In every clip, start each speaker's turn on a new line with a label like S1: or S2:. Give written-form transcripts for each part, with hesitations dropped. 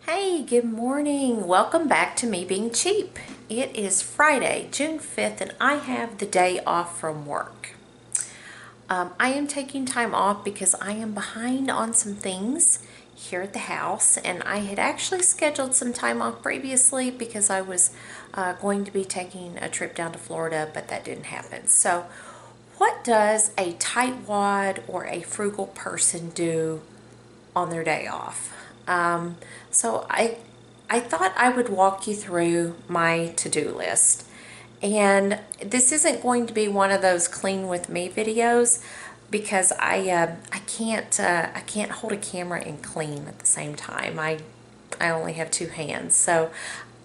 S1: Hey, good morning. Welcome back to Me Being Cheap. It is Friday, June 5th, and I have the day off from work. I am taking time off because I am behind on some things here at the house, and I had actually scheduled some time off previously because I was going to be taking a trip down to Florida, but that didn't happen. So, what does a tightwad or a frugal person do on their day off? So I thought I would walk you through my to-do list. And this isn't going to be one of those clean with me videos because I can't hold a camera and clean at the same time. I only have two hands. So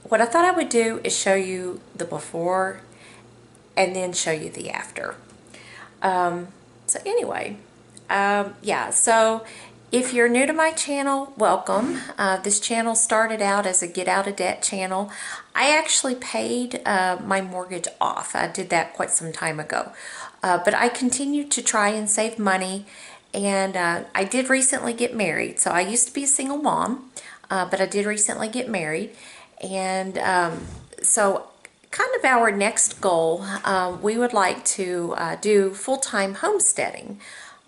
S1: what I thought I would do is show you the before and then show you the after. So anyway, yeah, so if you're new to my channel, welcome. This channel started out as a get out of debt channel. I actually paid my mortgage off. I did that quite some time ago. But I continued to try and save money, and I did recently get married. So I used to be a single mom, but I did recently get married. And so kind of our next goal, we would like to do full-time homesteading.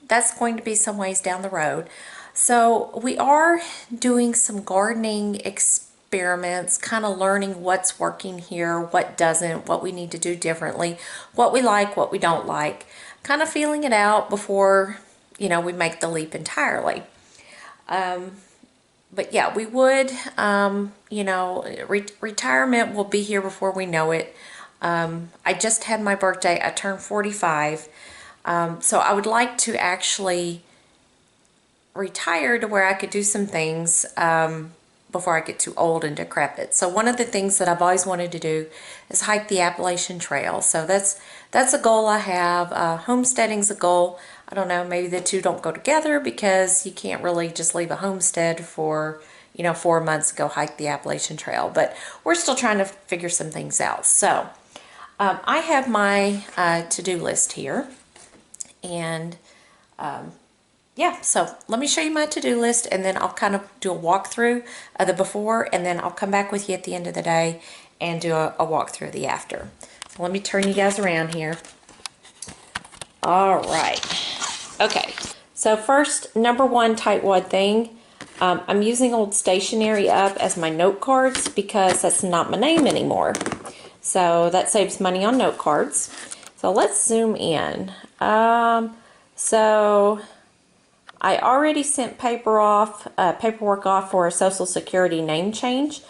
S1: That's going to be some ways down the road. So we are doing some gardening experiments, kind of learning what's working here, what doesn't, what we need to do differently, what we like, what we don't like, kind of feeling it out before, we make the leap entirely. But yeah, we would, retirement will be here before we know it. I just had my birthday. I turned 45. So I would like to actually retire to where I could do some things before I get too old and decrepit. So one of the things that I've always wanted to do is hike the Appalachian Trail. So that's a goal I have. Homesteading's a goal. I don't know, maybe the two don't go together because you can't really just leave a homestead for 4 months to go hike the Appalachian Trail. But we're still trying to figure some things out. So I have my to-do list here. And yeah, so let me show you my to-do list, and then I'll kind of do a walkthrough of the before, and then I'll come back with you at the end of the day and do a walkthrough of the after. So let me turn you guys around here. All right. Okay. So first, number one tightwad thing, I'm using old stationery up as my note cards because that's not my name anymore. So that saves money on note cards. So let's zoom in. So I already sent paperwork off for a Social Security name change.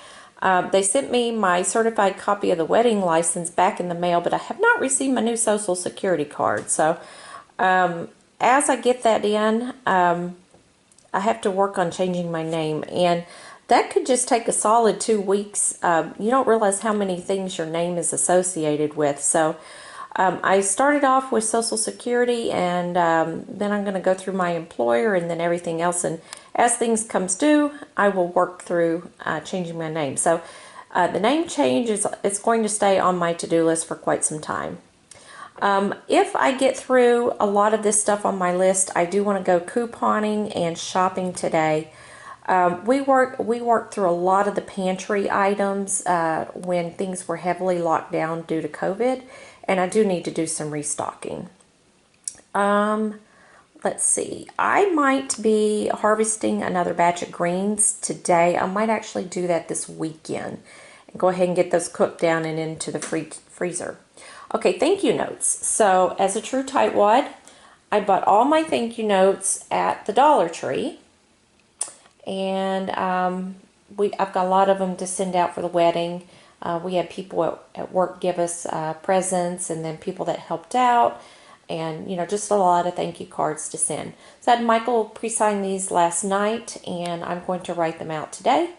S1: They sent me my certified copy of the wedding license back in the mail, but I have not received my new Social Security card. So as I get that in, I have to work on changing my name, and that could just take a solid 2 weeks. You don't realize how many things your name is associated with. So I started off with Social Security, and then I'm going to go through my employer and then everything else. And as things comes due, I will work through changing my name. So the name change it's going to stay on my to-do list for quite some time. If I get through a lot of this stuff on my list, I do want to go couponing and shopping today. We worked through a lot of the pantry items when things were heavily locked down due to COVID, and I do need to do some restocking. Let's see. I might be harvesting another batch of greens today. I might actually do that this weekend and go ahead and get those cooked down and into the freezer. Okay, thank you notes. So as a true tightwad, I bought all my thank you notes at the Dollar Tree. And I've got a lot of them to send out for the wedding. We had people at work give us presents, and then people that helped out, and just a lot of thank you cards to send. So I had Michael pre-sign these last night, and I'm going to write them out today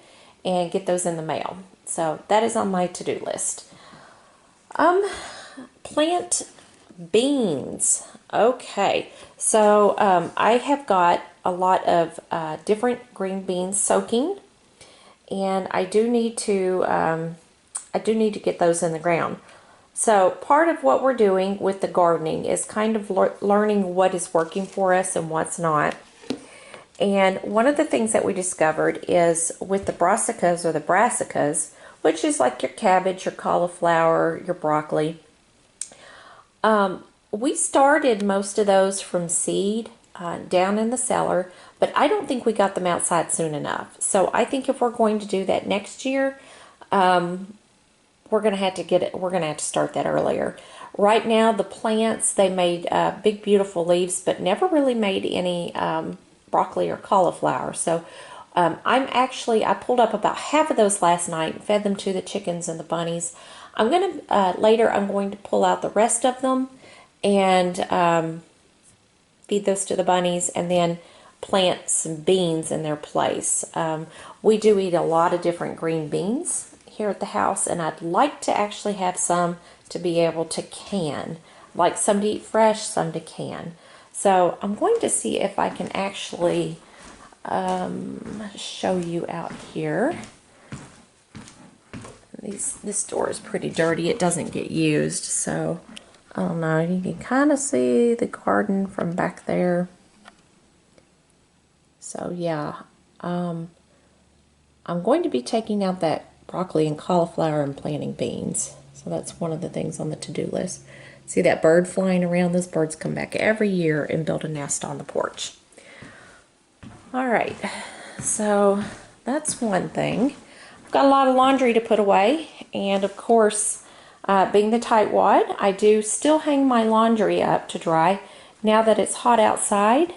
S1: and get those in the mail. So that is on my to-do list. Plant beans. Okay, so I have got a lot of different green beans soaking, and I do need to get those in the ground. So part of what we're doing with the gardening is kind of learning what is working for us and what's not. And one of the things that we discovered is with the brassicas or the brassicas, which is like your cabbage, your cauliflower, your broccoli, we started most of those from seed down in the cellar, but I don't think we got them outside soon enough. So I think if we're going to do that next year, we're going to have to get it. We're going to have to start that earlier. Right now, the plants, they made big, beautiful leaves, but never really made any broccoli or cauliflower. So I pulled up about half of those last night and fed them to the chickens and the bunnies. Later, I'm going to pull out the rest of them and feed those to the bunnies, and then plant some beans in their place. We do eat a lot of different green beans here at the house, and I'd like to actually have some to be able to can. Like some to eat fresh, some to can. So I'm going to see if I can actually show you out here. This door is pretty dirty. It doesn't get used, so I don't know. You can kind of see the garden from back there. So yeah, I'm going to be taking out that broccoli and cauliflower and planting beans. So that's one of the things on the to-do list. See that bird flying around? Those birds come back every year and build a nest on the porch. All right, so that's one thing. I've got a lot of laundry to put away, and of course, being the tightwad, I do still hang my laundry up to dry. Now that it's hot outside,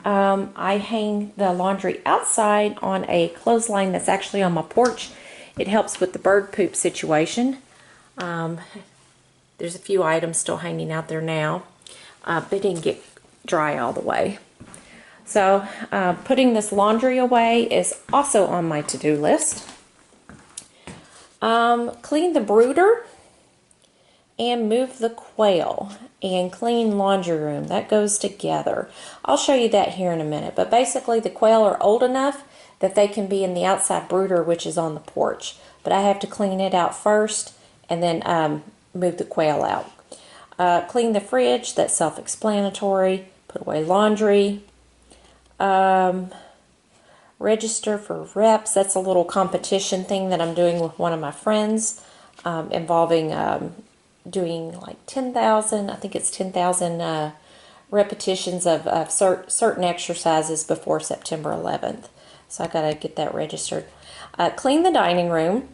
S1: I hang the laundry outside on a clothesline that's actually on my porch. It helps with the bird poop situation. There's a few items still hanging out there now, but it didn't get dry all the way. So putting this laundry away is also on my to-do list. Clean the brooder and move the quail and clean laundry room. That goes together. I'll show you that here in a minute. But basically the quail are old enough that they can be in the outside brooder, which is on the porch. But I have to clean it out first and then move the quail out. Clean the fridge. That's self-explanatory. Put away laundry. Register for reps. That's a little competition thing that I'm doing with one of my friends involving doing like 10,000, I think it's 10,000 repetitions of certain exercises before September 11th. So I got to get that registered. Clean the dining room.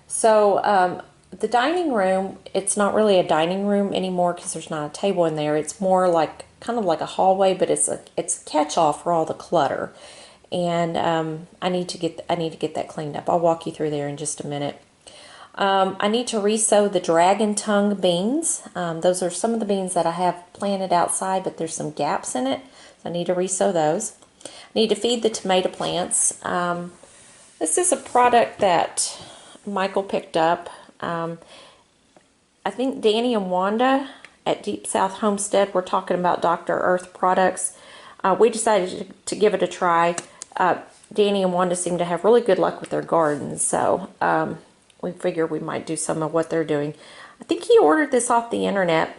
S1: So the dining room, it's not really a dining room anymore because there's not a table in there. It's more like kind of like a hallway, but it's a catch-all for all the clutter. And I need to get that cleaned up. I'll walk you through there in just a minute. I need to resow the dragon tongue beans. Those are some of the beans that I have planted outside, but there's some gaps in it, so I need to resow those. I need to feed the tomato plants. This is a product that Michael picked up. I think Danny and Wanda at Deep South Homestead were talking about Dr. Earth products. We decided to give it a try. Danny and Wanda seem to have really good luck with their gardens, so we figure we might do some of what they're doing. I think he ordered this off the internet,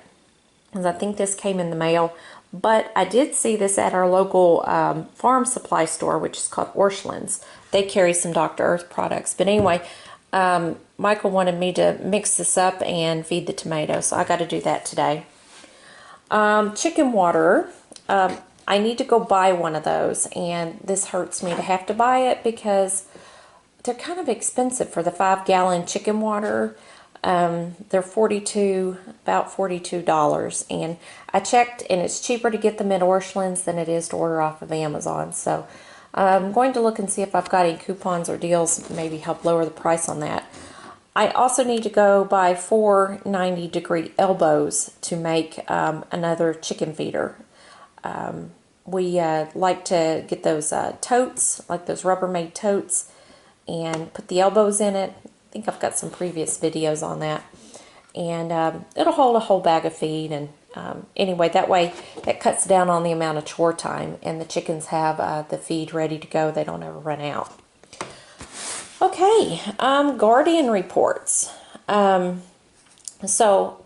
S1: because I think this came in the mail, but I did see this at our local farm supply store, which is called Orscheln's. They carry some Dr. Earth products. But anyway, Michael wanted me to mix this up and feed the tomatoes, so I got to do that today. Chicken water. I need to go buy one of those, and this hurts me to have to buy it because they're kind of expensive for the 5-gallon chicken water. They're about $42, and I checked, and it's cheaper to get them at Orscheln's than it is to order off of Amazon. So I'm going to look and see if I've got any coupons or deals, maybe help lower the price on that. I also need to go buy 4 90-degree elbows to make another chicken feeder. We like to get those totes, like those Rubbermaid totes, and put the elbows in it. I think I've got some previous videos on that. And it'll hold a whole bag of feed. And anyway, that way it cuts down on the amount of chore time, and the chickens have the feed ready to go. They don't ever run out. Okay, guardian reports. So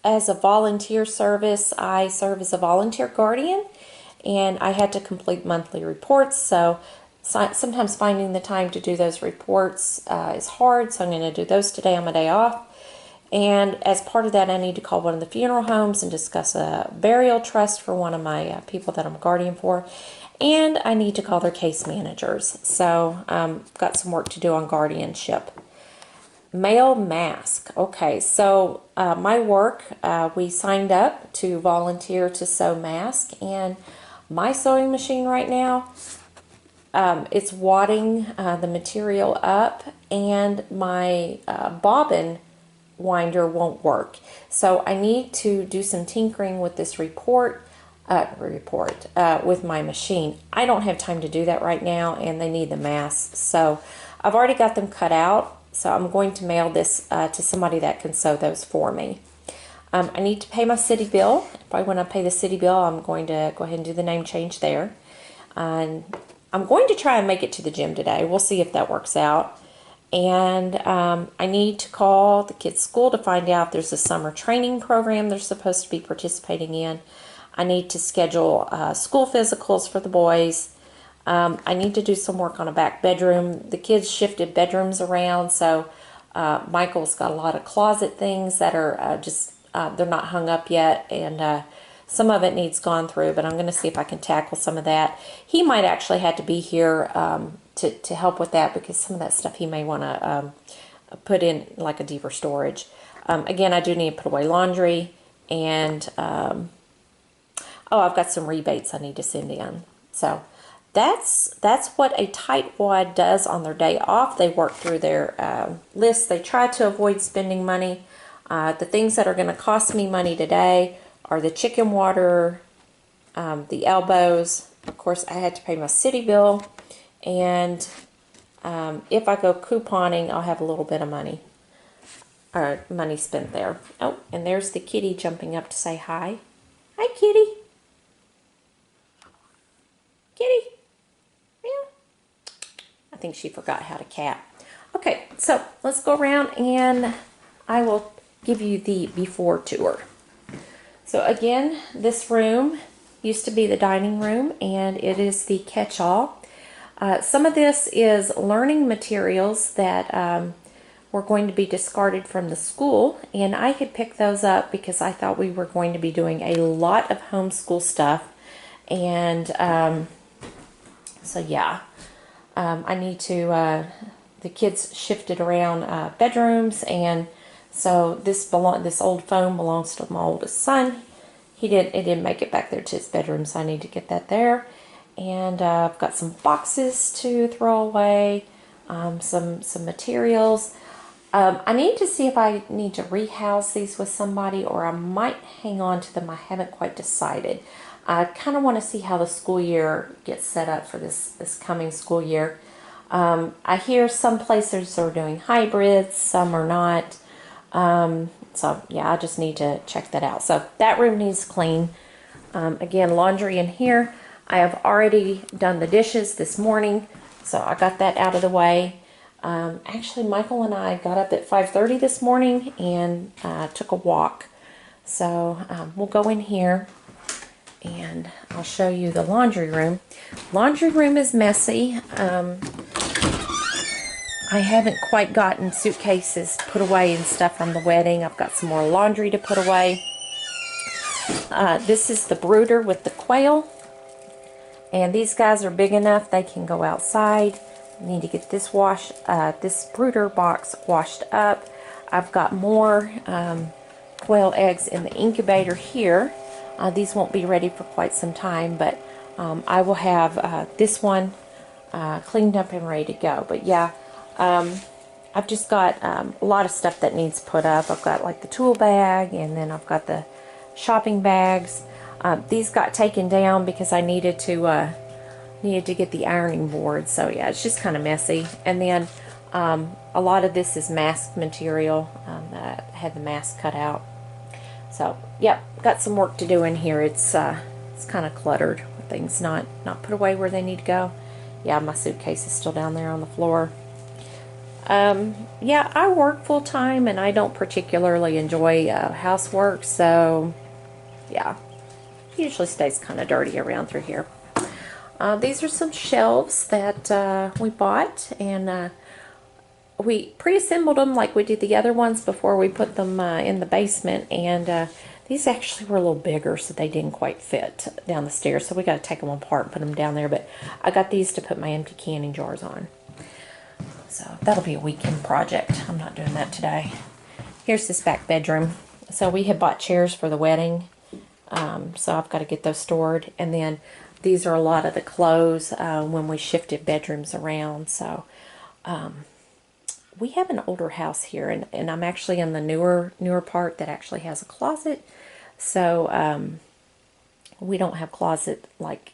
S1: as a volunteer service, I serve as a volunteer guardian. and I had to complete monthly reports, so sometimes finding the time to do those reports is hard, so I'm going to do those today on my day off. And as part of that, I need to call one of the funeral homes and discuss a burial trust for one of my people that I'm a guardian for. And I need to call their case managers. So got some work to do on guardianship. Mail mask. Okay, so my work, we signed up to volunteer to sew masks, and my sewing machine right now, it's wadding the material up, and my bobbin winder won't work. So I need to do some tinkering with this report with my machine. I don't have time to do that right now, and they need the masks. So I've already got them cut out. So I'm going to mail this to somebody that can sew those for me. I need to pay my city bill. If I want to pay the city bill, I'm going to go ahead and do the name change there. And I'm going to try and make it to the gym today. We'll see if that works out. And I need to call the kids' school to find out if there's a summer training program they're supposed to be participating in. I need to schedule school physicals for the boys. I need to do some work on a back bedroom. The kids shifted bedrooms around, so Michael's got a lot of closet things that are they're not hung up yet, and some of it needs gone through, but I'm going to see if I can tackle some of that. He might actually have to be here to help with that, because some of that stuff he may want to put in like a deeper storage. Again, I do need to put away laundry, and oh, I've got some rebates I need to send in. So that's what a tightwad does on their day off. They work through their list. They try to avoid spending money. The things that are going to cost me money today are the chicken water, the elbows. Of course, I had to pay my city bill, and if I go couponing, I'll have a little bit of money spent there. Oh, and there's the kitty jumping up to say hi. Hi, kitty. Kitty. Meow. I think she forgot how to cat. Okay, so let's go around and I will give you the before tour. So again, this room used to be the dining room, and it is the catch-all. Some of this is learning materials that were going to be discarded from the school, and I had picked those up because I thought we were going to be doing a lot of homeschool stuff. And so yeah, I need to, the kids shifted around bedrooms, and so this old phone belongs to my oldest son. It didn't make it back there to his bedroom, so I need to get that there. And I've got some boxes to throw away, some materials. I need to see if I need to rehouse these with somebody, or I might hang on to them. I haven't quite decided. I kind of want to see how the school year gets set up for this coming school year. I hear some places are doing hybrids, some are not. So yeah, I just need to check that out. So that room needs clean. Again, laundry in here. I have already done the dishes this morning, so I got that out of the way. Actually, Michael and I got up at 5:30 this morning and took a walk. So we'll go in here and I'll show you the laundry room. Laundry room is messy. I haven't quite gotten suitcases put away and stuff from the wedding. I've got some more laundry to put away. This is the brooder with the quail. And these guys are big enough they can go outside. I need to get this this brooder box washed up. I've got more quail eggs in the incubator here. These won't be ready for quite some time, but I will have this one cleaned up and ready to go. But yeah, I've just got a lot of stuff that needs put up. I've got like the tool bag, and then I've got the shopping bags. These got taken down because I needed to get the ironing board. So yeah, it's just kind of messy. And then a lot of this is mask material that I had the mask cut out. So yep, got some work to do in here. It's kind of cluttered with things not put away where they need to go. Yeah, my suitcase is still down there on the floor. Yeah, I work full time, and I don't particularly enjoy housework, so yeah. It usually stays kind of dirty around through here. These are some shelves that we bought, and we pre-assembled them like we did the other ones before we put them in the basement, and these actually were a little bigger, so they didn't quite fit down the stairs, so we got to take them apart and put them down there. But I got these to put my empty canning jars on, so that'll be a weekend project. I'm not doing that today. Here's this back bedroom. So we had bought chairs for the wedding, so I've got to get those stored, and then these are a lot of the clothes when we shifted bedrooms around. So we have an older house here, and I'm actually in the newer part that actually has a closet. So we don't have closet like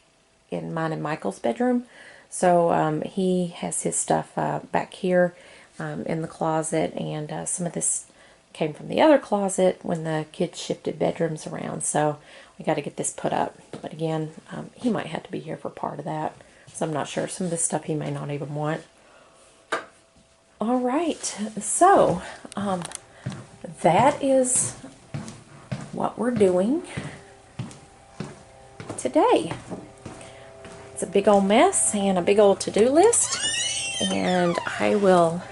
S1: in mine and Michael's bedroom. So he has his stuff back here in the closet, and some of this came from the other closet when the kids shifted bedrooms around. So we got to get this put up. But again, he might have to be here for part of that, so I'm not sure. Some of this stuff he may not even want. All right, so that is what we're doing today. It's a big old mess and a big old to-do list, and I will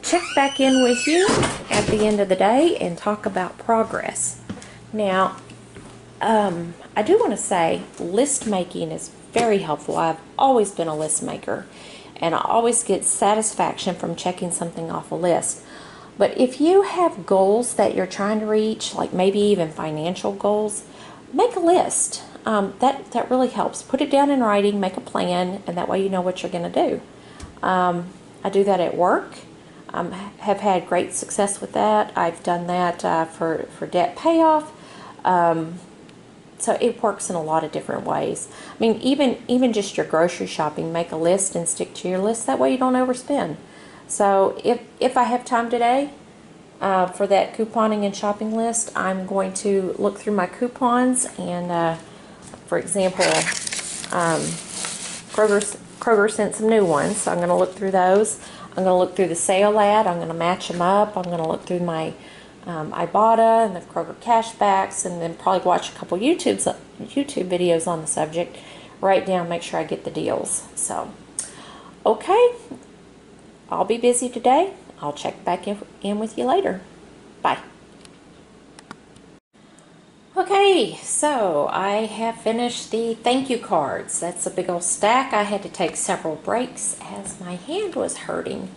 S1: check back in with you at the end of the day and talk about progress. Now, I do want to say list making is very helpful. I've always been a list maker, and I always get satisfaction from checking something off a list. But if you have goals that you're trying to reach, like maybe even financial goals, make a list. That really helps. Put it down in writing, make a plan, and that way you know what you're going to do. I do that at work. Have had great success with that. I've done that for debt payoff. So it works in a lot of different ways. I mean, even just your grocery shopping, make a list and stick to your list. That way you don't overspend. So if I have time today for that couponing and shopping list, I'm going to look through my coupons and, for example, Kroger sent some new ones, so I'm going to look through those. I'm going to look through the sale ad. I'm going to match them up. I'm going to look through my Ibotta and the Kroger cashbacks, and then probably watch a couple YouTube videos on the subject. Write down, make sure I get the deals. So, okay, I'll be busy today. I'll check back in with you later. Bye. Okay, so I have finished the thank you cards. That's a big old stack. I had to take several breaks as my hand was hurting.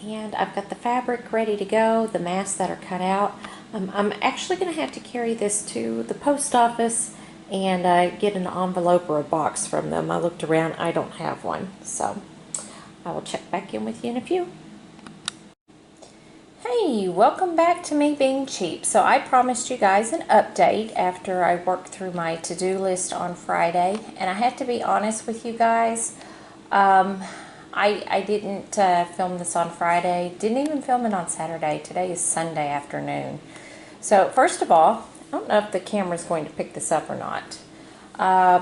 S1: And I've got the fabric ready to go, the masks that are cut out. I'm actually going to have to carry this to the post office and get an envelope or a box from them. I looked around, I don't have one. So I will check back in with you in a few. Hey, welcome back to me being cheap. So I promised you guys an update after I worked through my to-do list on Friday, and I have to be honest with you guys. I didn't film this on Friday, didn't even film it on Saturday. Today is Sunday afternoon. So first of all, I don't know if the camera's going to pick this up or not,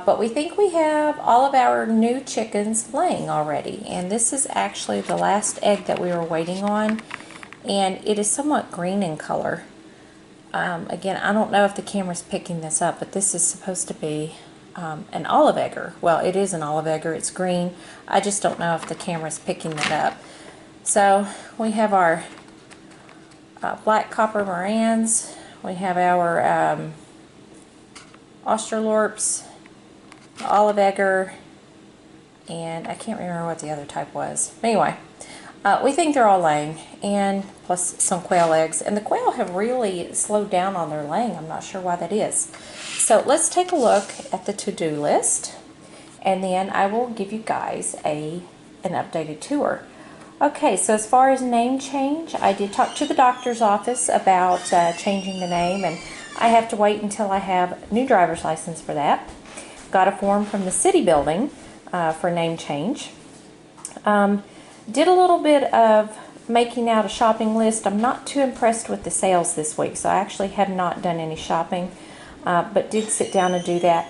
S1: but we think we have all of our new chickens laying already, and this is actually the last egg that we were waiting on. And it is somewhat green in color. Again, I don't know if the camera's picking this up, but this is supposed to be an olive egger. Well, it is an olive egger. It's green. I just don't know if the camera's picking that up. So we have our black copper Morans. We have our Australorps, olive egger, and I can't remember what the other type was. Anyway. We think they're all laying, and plus some quail eggs. And the quail have really slowed down on their laying. I'm not sure why that is. So let's take a look at the to-do list, and then I will give you guys an updated tour. Okay, so as far as name change, I did talk to the doctor's office about changing the name, and I have to wait until I have a new driver's license for that. Got a form from the city building for name change. Did a little bit of making out a shopping list. I'm not too impressed with the sales this week, so I actually have not done any shopping, but did sit down and do that.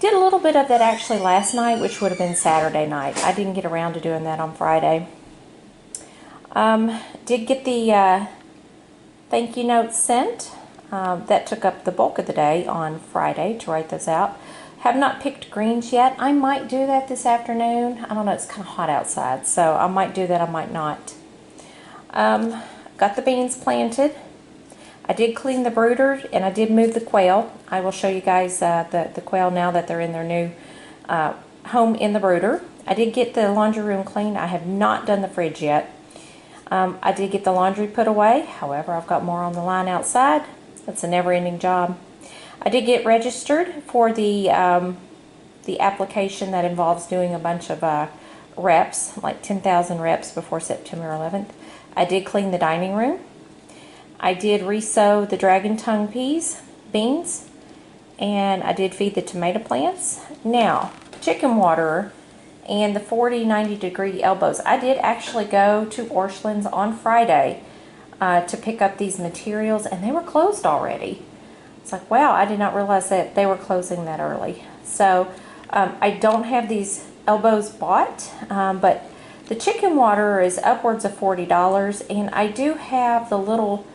S1: Did a little bit of that actually last night, which would have been Saturday night. I didn't get around to doing that on Friday. Did get the thank you note sent. That took up the bulk of the day on Friday to write those out. Have not picked greens yet. I might do that this afternoon. I don't know, it's kind of hot outside, so I might do that, I might not. Got the beans planted. I did clean the brooder, and I did move the quail. I will show you guys the quail now that they're in their new home in the brooder. I did get the laundry room cleaned. I have not done the fridge yet. I did get the laundry put away. However, I've got more on the line outside. It's a never-ending job. I did get registered for the application that involves doing a bunch of reps, like 10,000 reps before September 11th. I did clean the dining room. I did re-sow the dragon tongue beans, and I did feed the tomato plants. Now, chicken water and the 40-90 degree elbows. I did actually go to Orscheln's on Friday to pick up these materials, and they were closed already. It's like, wow, I did not realize that they were closing that early. So I don't have these elbows bought, but the chicken water is upwards of $40, and I do have the little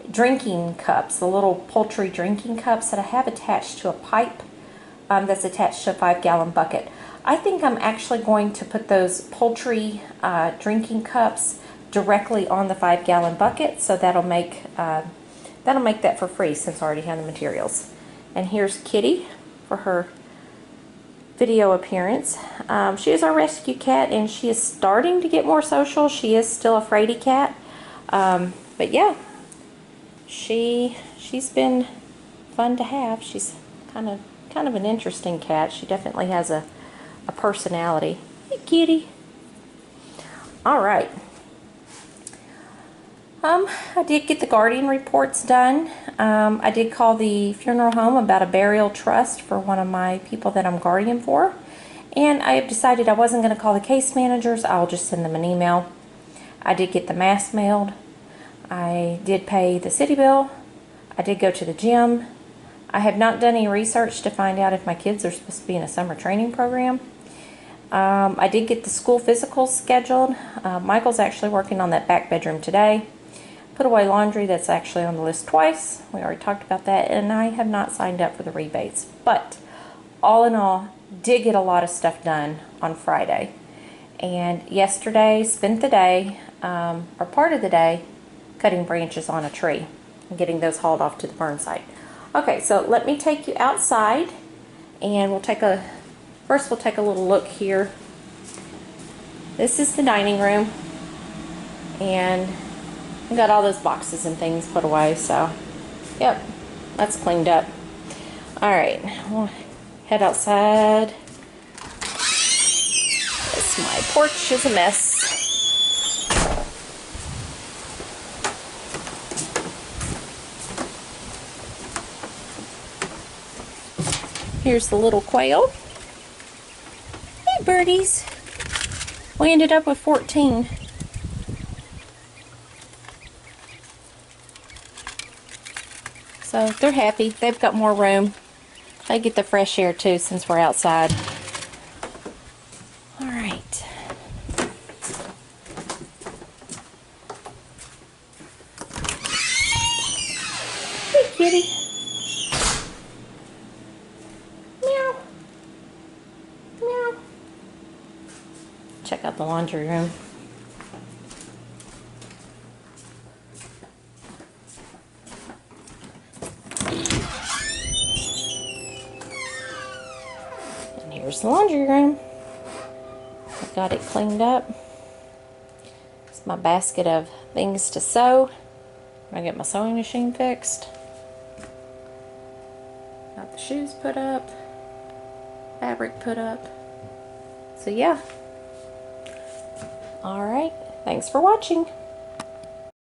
S1: drinking cups, the little poultry drinking cups that I have attached to a pipe that's attached to a 5-gallon bucket. I think I'm actually going to put those poultry drinking cups directly on the 5-gallon bucket, so that'll make that for free since I already have the materials. And here's Kitty for her video appearance. She is our rescue cat, and she is starting to get more social. She is still a fraidy cat, but yeah, she's been fun to have. She's kind of an interesting cat. She definitely has a personality. Hey, Kitty. All right. I did get the guardian reports done. I did call the funeral home about a burial trust for one of my people that I'm guardian for. And I have decided I wasn't going to call the case managers. I'll just send them an email. I did get the mask mailed. I did pay the city bill. I did go to the gym. I have not done any research to find out if my kids are supposed to be in a summer training program. I did get the school physicals scheduled. Michael's actually working on that back bedroom today. Put away laundry, that's actually on the list twice. We already talked about that, and I have not signed up for the rebates. But all in all, did get a lot of stuff done on Friday. And yesterday, spent the day, or part of the day, cutting branches on a tree and getting those hauled off to the burn site. Okay, so let me take you outside, and first we'll take a little look here. This is the dining room, and we got all those boxes and things put away, so yep, that's cleaned up. Alright, we'll head outside. My porch is a mess. Here's the little quail. Hey, birdies. We ended up with 14. So they're happy. They've got more room. They get the fresh air too since we're outside. All right. Hey, kitty. Meow. Meow. Check out the laundry room. And here's the laundry room. I got it cleaned up. It's my basket of things to sew. I get my sewing machine fixed. Got the shoes put up. Fabric put up. So yeah. Alright, thanks for watching.